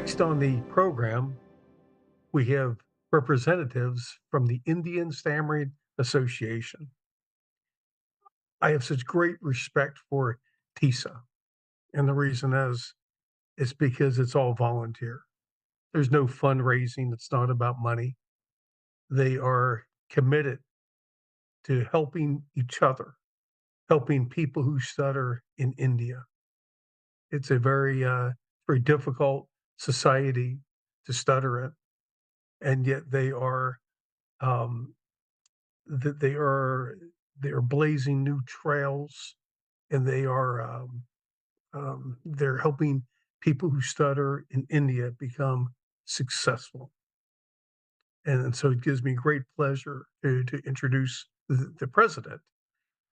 Next on the program, we have representatives from the Indian Stammering Association. I have such great respect for TISA, and the reason is because it's all volunteer. There's no fundraising, it's not about money. They are committed to helping each other, helping people who stutter in India. It's a very difficult society to stutter in, and yet um, that they are blazing new trails, and they're helping people who stutter in India become successful. And so it gives me great pleasure to introduce the president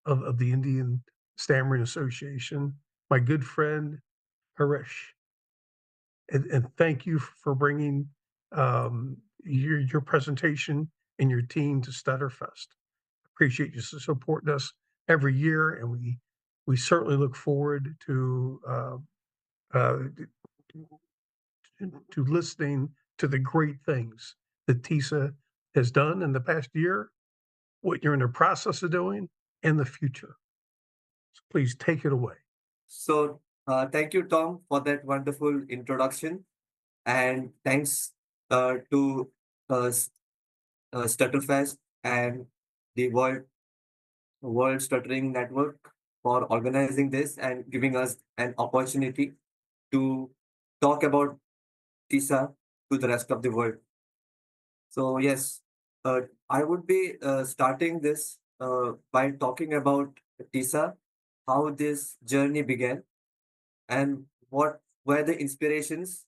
of the Indian Stammering Association, my good friend Harish. And thank you for bringing your presentation and your team to StutterFest. Appreciate you supporting us every year, and we certainly look forward uh, to listening to the great things that TISA has done in the past year, what you're in the process of doing, and the future. So please take it away. Thank you, Tom, for that wonderful introduction, and thanks to uh, S- StutterFest and the World Stuttering Network for organizing this and giving us an opportunity to talk about TISA to the rest of the world. So yes, I would be starting this by talking about TISA, how this journey began, and what were the inspirations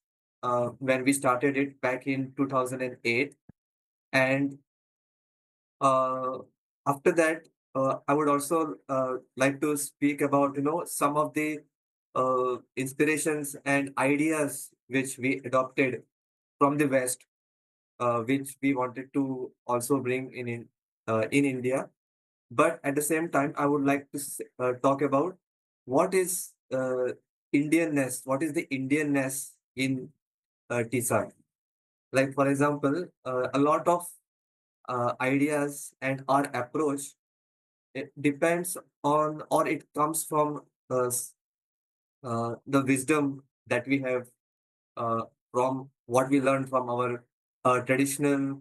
when we started it back in 2008. And uh, after that, I would also like to speak about some of the inspirations and ideas which we adopted from the West, which we wanted to also bring in India. But at the same time, I would like to talk about what is Indian-ness, what is the Indian-ness in TISA. Like, for example, a lot of ideas and our approach, it depends on, or it comes from the wisdom that we have uh, from what we learned from our traditional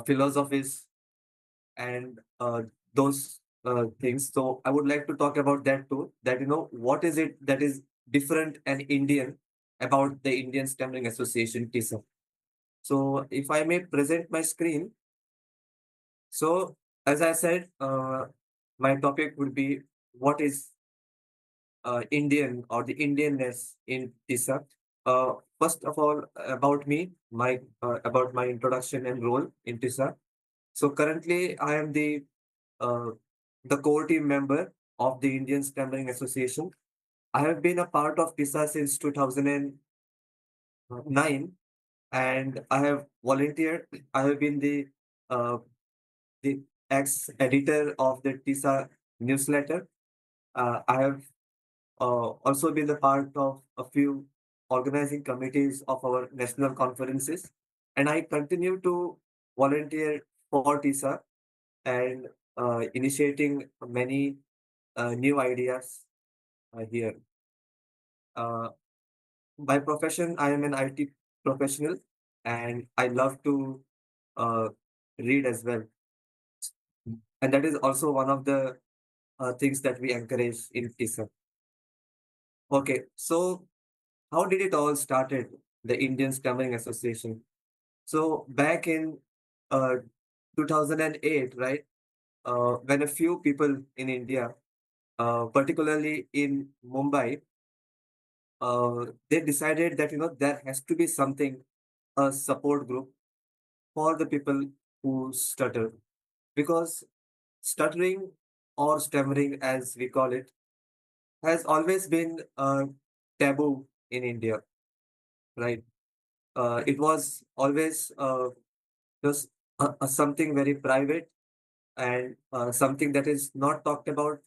philosophies and those things. So I would like to talk about that too. That what is it that is different and Indian about the Indian Stammering Association TISA. So if I may present my screen. So as I said, my topic would be what is Indian or the Indian-ness in TISA. First of all, about me, my about my introduction and role in TISA. So currently, I am uh, the core team member of the Indian Stammering Association. I have been a part of TISA since 2009, and I have volunteered. I have been the ex-editor of the TISA newsletter. I have also been a part of a few organizing committees of our national conferences, and I continue to volunteer for TISA and initiating many new ideas here. Uh, by profession, I am an IT professional, and I love to uh, read as well. And that is also one of the things that we encourage in TISA. Okay, so how did it all started? The Indian Stammering Association. So back in uh, 2008, right? When a few people in India, particularly in Mumbai, they decided that there has to be something, a support group for the people who stutter, because stuttering or stammering, as we call it, has always been taboo in India, right? It was always just something very private and something that is not talked about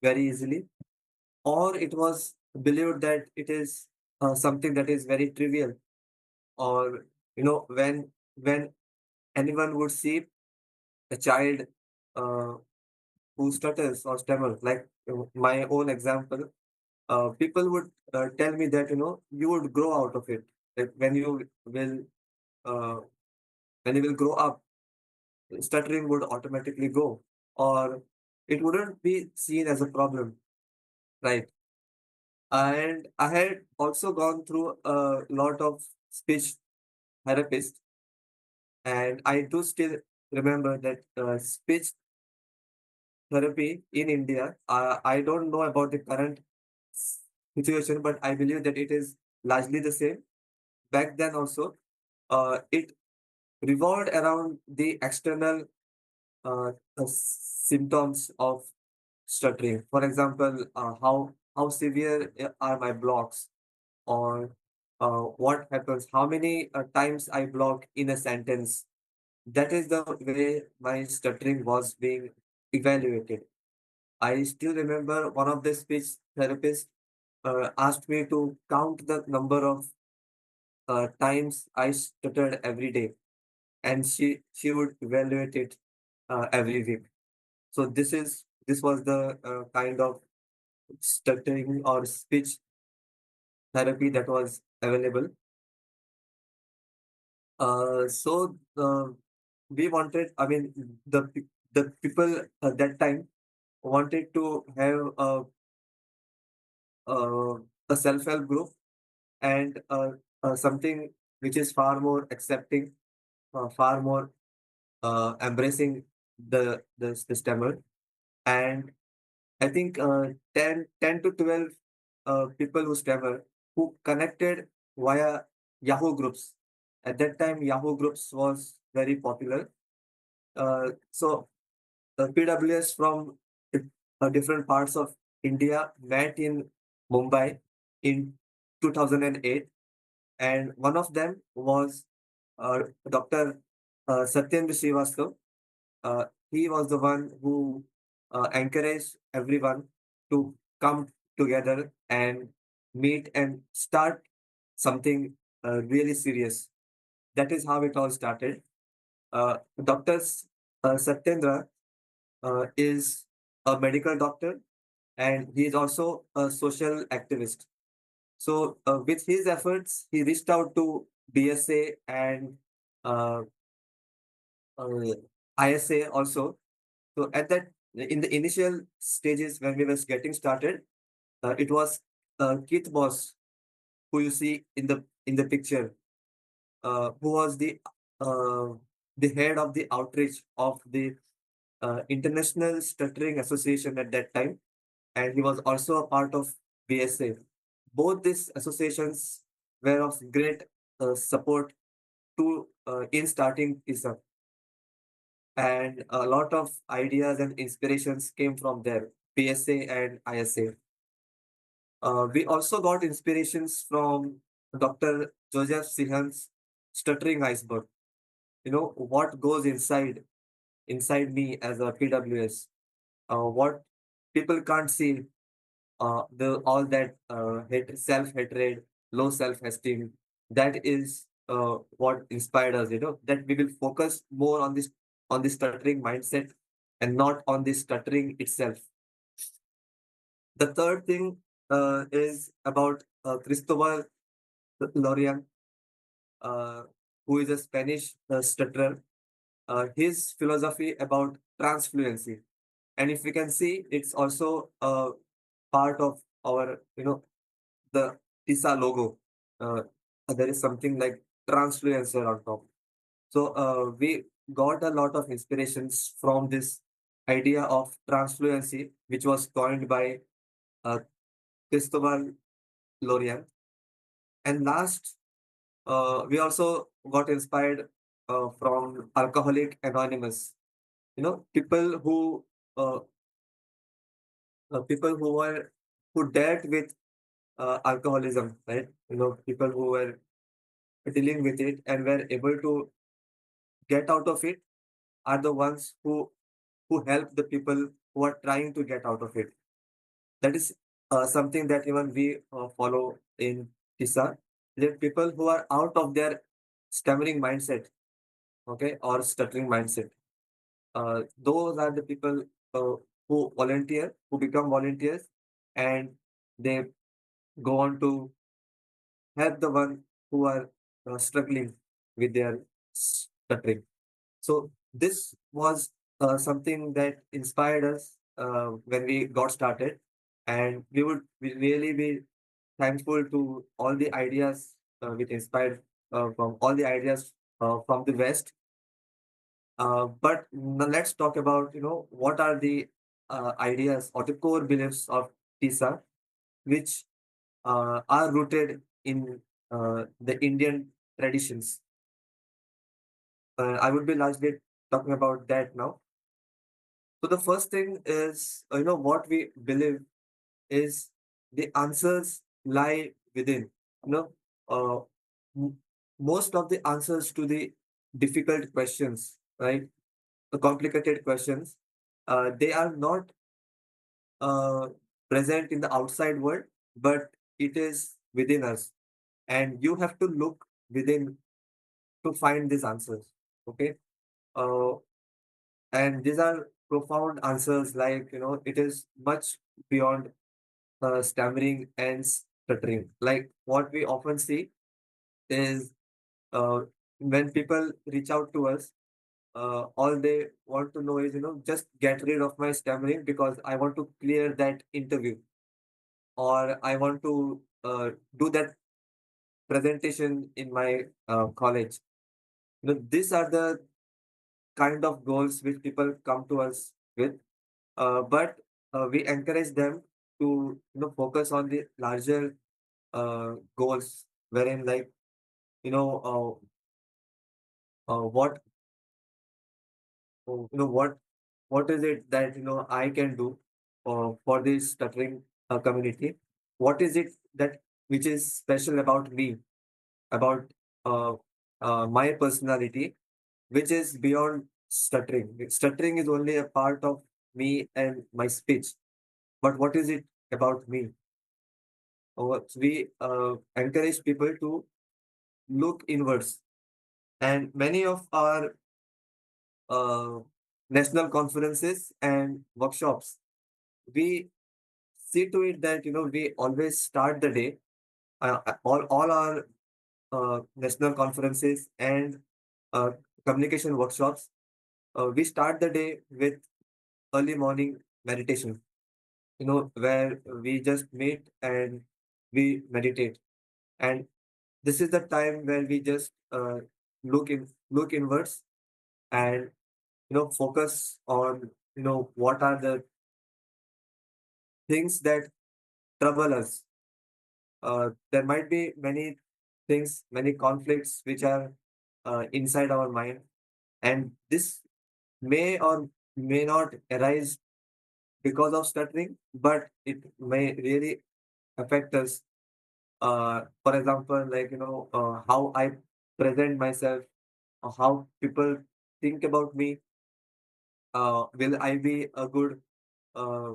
very easily, or it was believed that it is something that is very trivial or when anyone would see a child uh, who stutters or stammers, like my own example, people would tell me that you would grow out of it. Like uh, when you will grow up, stuttering would automatically go, or it wouldn't be seen as a problem, right? And I had also gone through a lot of speech therapists, and I do still remember that speech therapy in India. I don't know about the current s- situation, but I believe that it is largely the same. Back then also, it revolved around the external symptoms of stuttering. For example, how severe are my blocks, or what happens, how many times I block in a sentence. That is the way my stuttering was being evaluated. I still remember one of the speech therapists asked me to count the number of times I stuttered every day, and she would evaluate it every week. So this was the kind of stuttering or speech therapy that was available. So we wanted, I mean, the people at that time wanted to have uh, a self-help group, and something which is far more accepting, far more embracing the stammer. And I think 10 to 12 people who stammer, who connected via Yahoo groups. At that time, Yahoo groups was very popular. So PWS from different parts of India met in Mumbai in 2008, and one of them was Dr. Satyendra Srivastava. He was the one who encouraged everyone to come together and meet and start something really serious. That is how it all started. Dr. Satyendra is a medical doctor, and he is also a social activist. So, with his efforts, he reached out to BSA and uh, ISA also. So, in the initial stages when we were getting started, it was Keith Boss, who you see in the picture, who was uh, the head of the outreach of the International Stuttering Association at that time, and he was also a part of BSA. Both these associations were of great support to in starting TISA, and a lot of ideas and inspirations came from there, PSA and ISA. We also got inspirations from Dr. Joseph Sihan's Stuttering Iceberg. You know what goes inside me as a PWS. What people can't see, the all that self hatred, low self esteem. That is what inspired us. That we will focus more on the stuttering mindset and not on the stuttering itself. The third thing is about Cristobal Lorian, uh, who is a Spanish stutterer. His philosophy about transfluency, and if we can see, it's also part of our the TISA logo. Uh, there is something like transfluencer on top. So we got a lot of inspirations from this idea of transfluency, which was coined by uh, Cristobal Lorian. And last, we also got inspired from Alcoholic Anonymous. People uh, who dealt with alcoholism, right? People who were dealing with it and were able to get out of it are the ones who help the people who are trying to get out of it. That is something that even we follow in TISA. That people who are out of their stammering mindset, okay, or stuttering mindset. Those are the people who volunteer, who become volunteers, and they go on to help the one who are struggling with their stuttering. So this was something that inspired us when we got started, and we really be thankful to all the ideas which inspired from all the ideas from the West. But now let's talk about what are the ideas or the core beliefs of TISA, which are rooted in the Indian traditions. I would be largely talking about that now. So the first thing is, what we believe is the answers lie within. You know, uh, m- most of the answers to the difficult questions, right? The complicated questions, they are not uh, present in the outside world, but it is within us, and you have to look within to find these answers. Okay, uh, and these are profound answers. Like it is much beyond stammering and stuttering. Like what we often see is uh, when people reach out to us, all they want to know is, just get rid of my stammering because I want to clear that interview, or I want to do that presentation in my college. These are the kind of goals which people come to us with, but we encourage them to focus on the larger goals, wherein like you know what what is it that I can do for this stuttering community? What is it that which is special about me, about uh, my personality, which is beyond stuttering? Stuttering is only a part of me and my speech, but what is it about me? We encourage people to look inwards, and many of our uh, national conferences and workshops, we see to it that we always start the day, all our national conferences and uh, communication workshops, we start the day with early morning meditation, where we just meet and we meditate. And this is the time where we just look inwards, and focus on what are the things that trouble us. There might be many things, many conflicts which are inside our mind, and this may or may not arise because of stuttering, but it may really affect us. For example, like how I present myself, or how people think about me. Will I be a good, uh,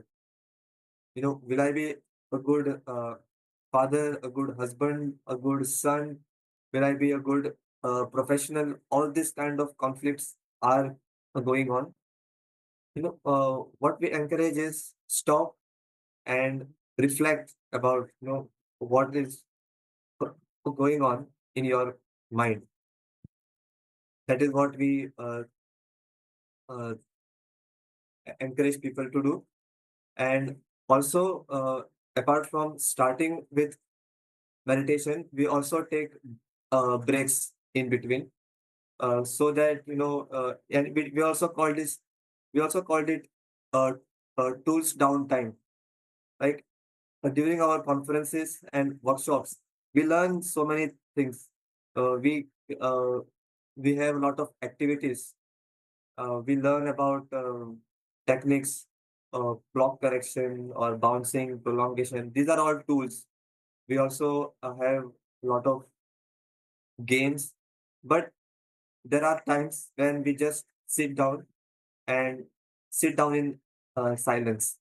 will I be a good father, a good husband, a good son? Will I be a good professional? All these kind of conflicts are going on. What we encourage is stop and reflect about what is going on in your mind. That is what we uh, encourage people to do. And also, apart from starting with meditation, we also take breaks in between, so that and we also call this, we also called it uh, tools downtime. Like during our conferences and workshops, we learn so many things. Uh, we uh, we have a lot of activities. We learn about techniques, block correction or bouncing, prolongation. These are all tools. We also have a lot of games, but there are times when we just and sit down in silence.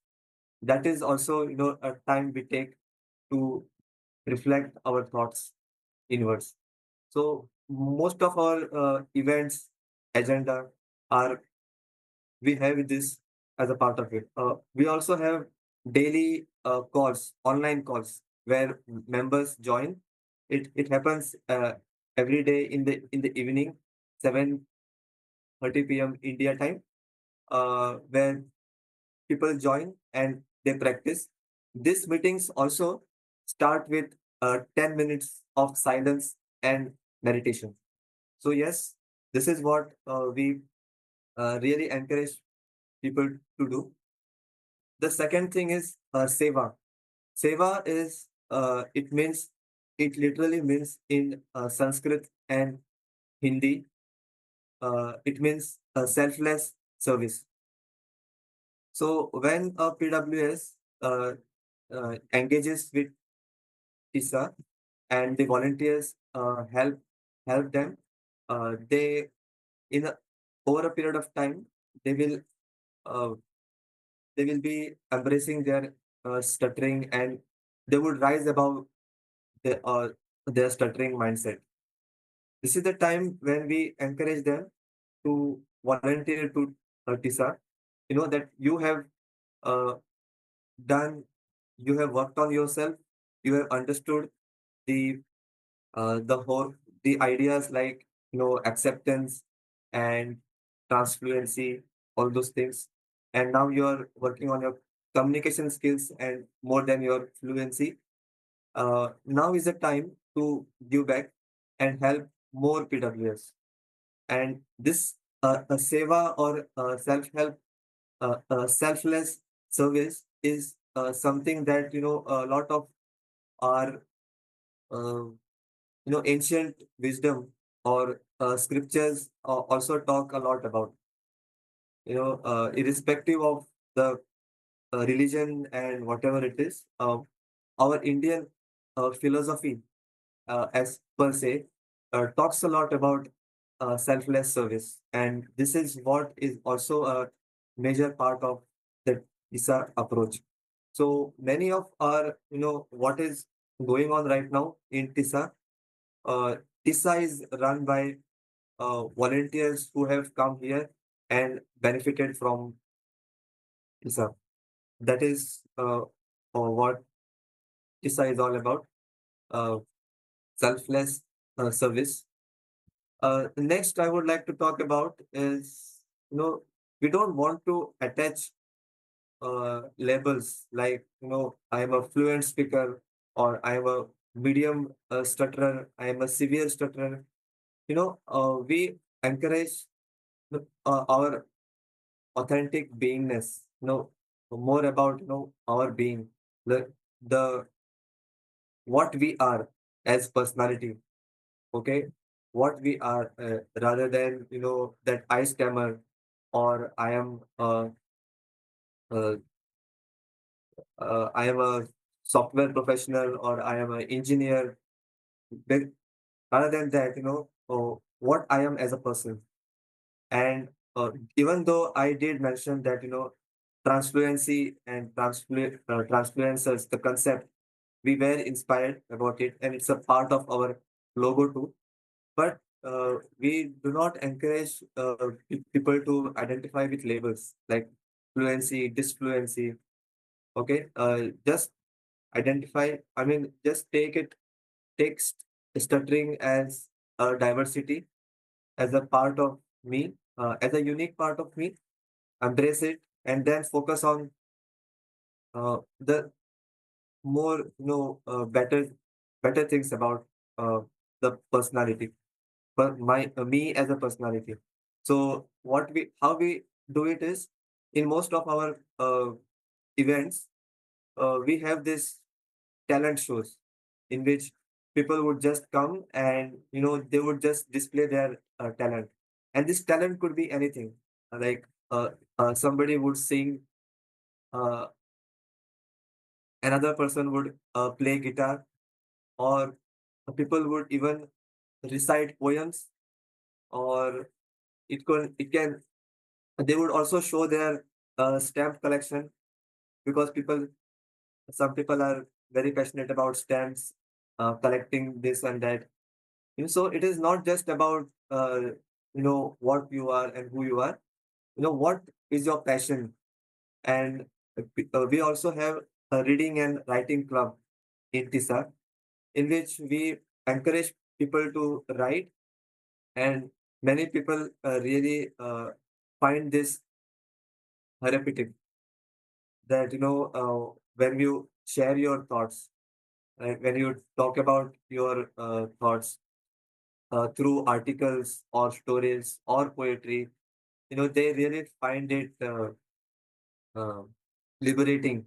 That is also a time we take to reflect our thoughts inwards. So most of our events agenda are we have this as a part of it. We also have daily calls, online calls, where members join. It happens every day in the evening, 7:30 p.m. India time, where people join and they practice. These meetings also start with 10 minutes of silence and meditation. So yes, this is what we really encourage people to do. The second thing is seva. Seva is it literally means in Sanskrit and Hindi. It means selfless service. So when a PWS engages with TISA and the volunteers help them, they in a, over a period of time uh, they will be embracing their stuttering, and they would rise above their stuttering mindset. This is the time when we encourage them to volunteer to TISA. You know that you have uh, done, you have worked on yourself, you have understood the whole the ideas like acceptance and transfluency, all those things, and now you're working on your communication skills and more than your fluency. Now is the time to give back and help more PWS. And this a seva or self-help, selfless service is something that a lot of our uh, ancient wisdom or scriptures also talk a lot about. Irrespective of the religion and whatever it is, our Indian philosophy, as per se, talks a lot about selfless service, and this is what is also a major part of the TISA approach. So many of our, what is going on right now in TISA. Uh, TISA is run by volunteers who have come here and benefited from TISA. That is what TISA is all about. Uh, Selfless service. Next, I would like to talk about is, we don't want to attach labels like, I am a fluent speaker, or I am a medium stutterer, I am a severe stutterer. We encourage our authentic beingness, more about, our being, the what we are as personality, okay? What we are, rather than, that I stammer, or uh, I am a software professional, or I am an engineer. But rather than that, what I am as a person. And even though I did mention that, transfluency and transfluencers, the concept, we were inspired about it, and it's a part of our logo too. But we do not encourage people to identify with labels like fluency, disfluency. Okay, just identify. I mean, just take stuttering as a diversity, as a part of me, as a unique part of me. Embrace it, and then focus on the more better things about the personality, but my me as a personality. So how we do it is, in most of our events, we have this talent shows in which people would just come, and they would just display their talent, and this talent could be anything, like somebody would sing, uh, another person would play guitar, or people would even recite poems, or it can they would also show their stamp collection, because some people are very passionate about stamps, collecting this and that. So it is not just about what you are and who you are. What is your passion? And we also have a reading and writing club in TISA, in which we encourage people to write, and many people really find this therapeutic, that when you share your thoughts, right, when you talk about your thoughts through articles or stories or poetry, they really find it uh, liberating,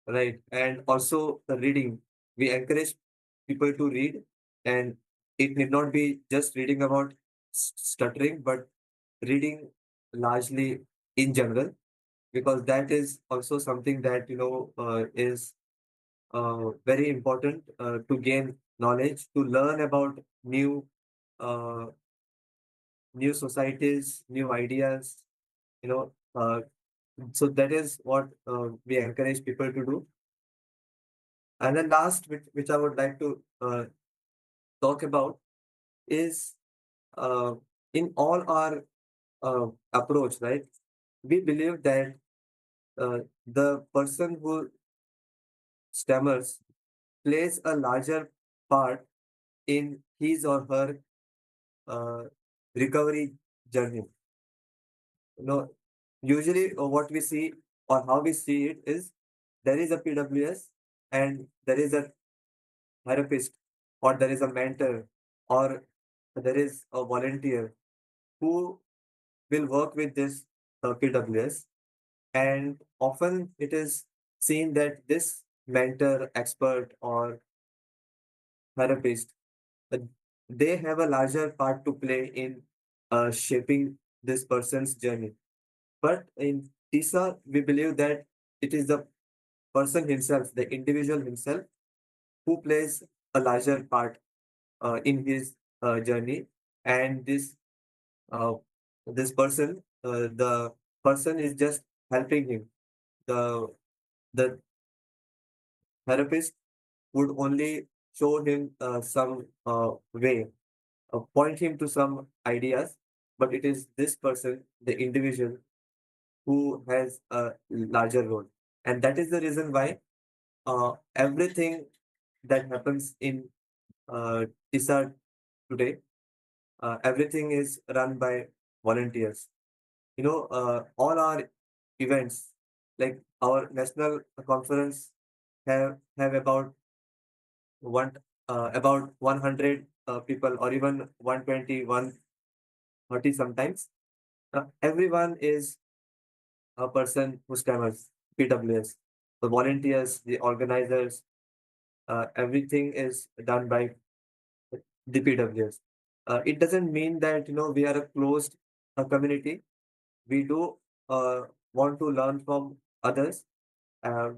right? And also the reading, we encourage people to read, and it need not be just reading about stuttering, but reading largely in general, because that is also something that is very important to gain knowledge, to learn about uh, new societies, new ideas, you know. So that is what we encourage people to do. And then last, which I would like to talk about, is uh, in all our approach, right? We believe that the person who stammers plays a larger part in his or her uh, recovery journey. Usually what we see, or how we see it, is there is a PWS and there is a therapist, or there is a mentor, or there is a volunteer who will work with this PWS. And often it is seen that this mentor, expert, or therapist, uh, they have a larger part to play in shaping this person's journey. But in TISA, we believe that it is the person himself, the individual himself, who plays a larger part in his journey. And uh, this person, the person is just helping him. The the therapist would only show him some way, point him to some ideas, but it is this person, the individual, who has a larger role. And that is the reason why everything that happens in TISA today, everything is run by volunteers. All our events, like our national conference, have about 100 people, or even 120, 130 sometimes. Everyone is a person who stammers, PWS. The volunteers, the organizers, everything is done by the PWS. It doesn't mean that we are a closed community. We do want to learn from others.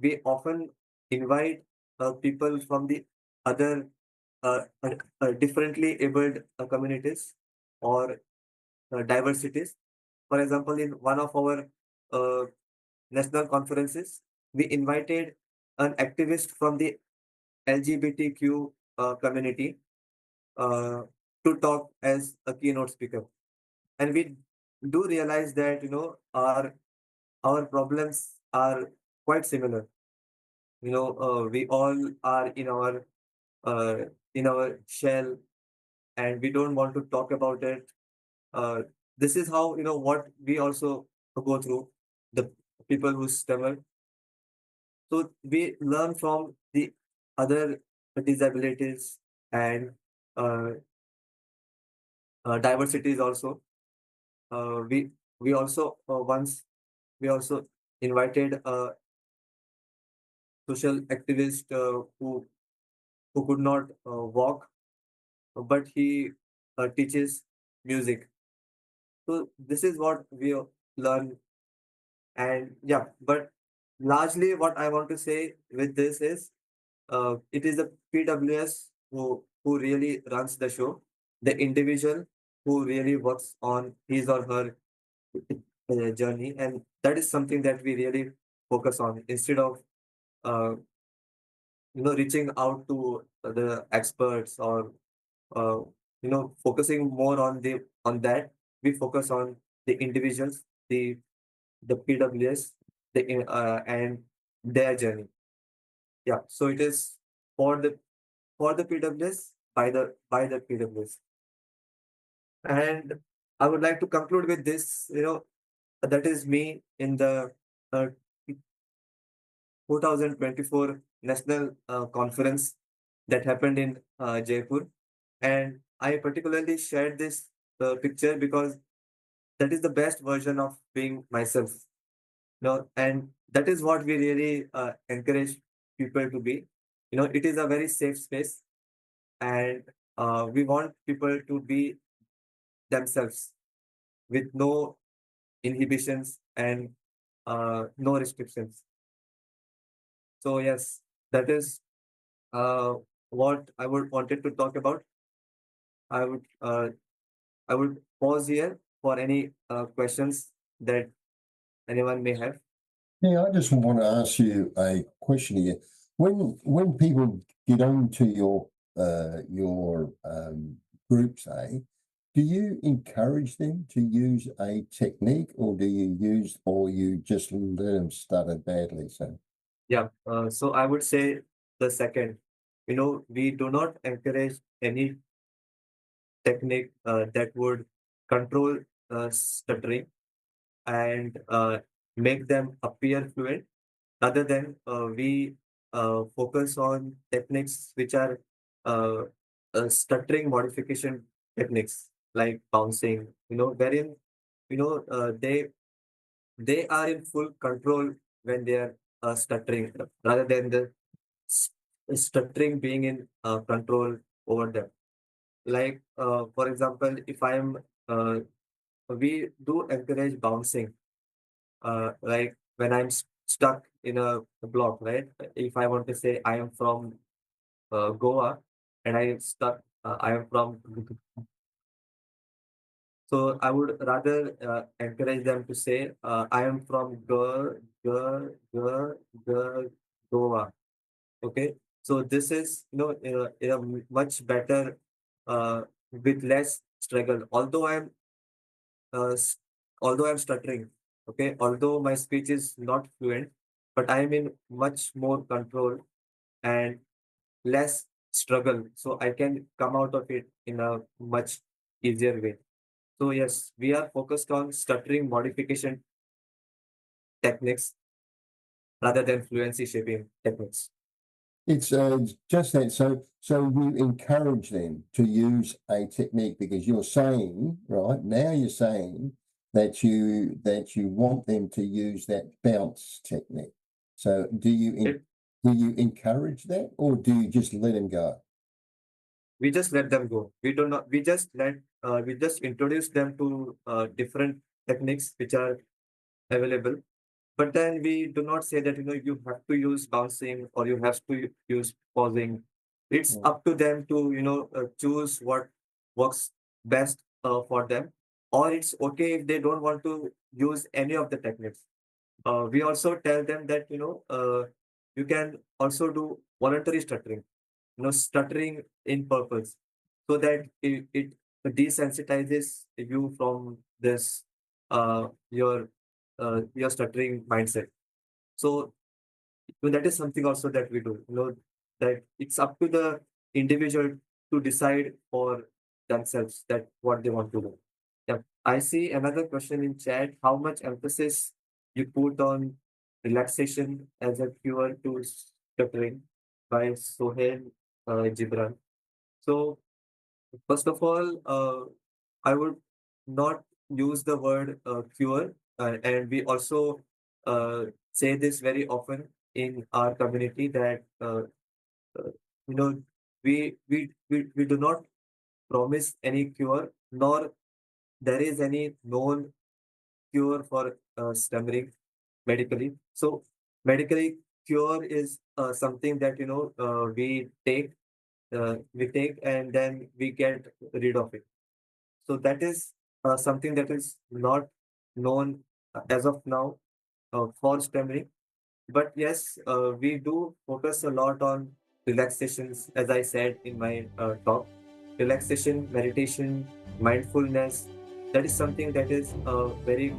We often invite people from the other differently abled communities, or diversities. For example, in one of our uh, national conferences, we invited an activist from the LGBTQ community uh, to talk as a keynote speaker. And we do realize that our problems are quite similar. We all are uh, in our shell, and we don't want to talk about it. uh, this is how what we also go through, the people who stammer. So we learn from the other disabilities and uh, diversities also. We also once we also invited a social activist who could not walk, but he teaches music. So this is what we learn. And yeah, but largely what I want to say with this is, it is the PWS who really runs the show, the individual who really works on his or her journey, and that is something that we really focus on, instead of uh, reaching out to the experts, or uh, focusing more on that. We focus on the individuals, the PWS, and their journey. Yeah, so it is for the PWS by the PWS. And I would like to conclude with this. That is me in the uh, 2024 national conference that happened in Jaipur, and I particularly shared this picture because that is the best version of being myself. And that is what we really encourage people to be. It is a very safe space, and we want people to be themselves with no inhibitions and no restrictions. So yes, that is uh, what I would wanted to talk about. I would uh, I would pause here for any questions that anyone may have. Yeah, I just want to ask you a question here. When people get onto your group, say, do you encourage them to use a technique, or you just let them stutter badly? So, Yeah. So I would say the second. We do not encourage any technique that would control stuttering and make them appear fluent. Rather than we focus on techniques which are uh, stuttering modification techniques like bouncing. Wherein they are in full control when they are stuttering, rather than the s- stuttering being in control over them. Like for example, if I'm we do encourage bouncing, like when I'm stuck in a block, right? If I want to say I am from Goa and I am stuck, I am from. So I would rather encourage them to say I am from Goa. Okay, so this is in a much better, with less struggle. Uh, s- Although I'm stuttering, okay, although my speech is not fluent, but I am in much more control and less struggle, so I can come out of it in a much easier way. So yes, we are focused on stuttering modification techniques rather than fluency shaping techniques. it's just that. So you encourage them to use a technique because you're saying right now that you want them to use that bounce technique. So It, do you encourage that, or do you just let them go? we just let them go. We do not. We just introduce them to different techniques which are available. But then we do not say that you have to use bouncing or you have to use pausing. It's Mm. up to them to choose what works best for them, or it's okay if they don't want to use any of the techniques. We also tell them that you can also do voluntary stuttering, stuttering in purpose, so that it desensitizes you from this your stuttering mindset. So that is something also that we do. That it's up to the individual to decide for themselves that what they want to do. Yeah, I see another question in chat. How much emphasis you put on relaxation as a cure to stuttering by Sohail Gibran? So first of all, I would not use the word cure, and we also say this very often in our community that uh, you know we do not promise any cure, nor there is any known cure for stammering medically. So medically, cure is something that we take and then we get rid of it. So that is something that is not known as of now for stammering. But yes, we do focus a lot on relaxations, as I said in my talk. relaxation, meditation, mindfulness. That is something that is a very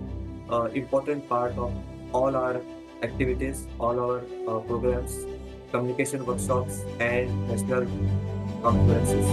important part of all our activities, all our programs, communication workshops, and national conferences.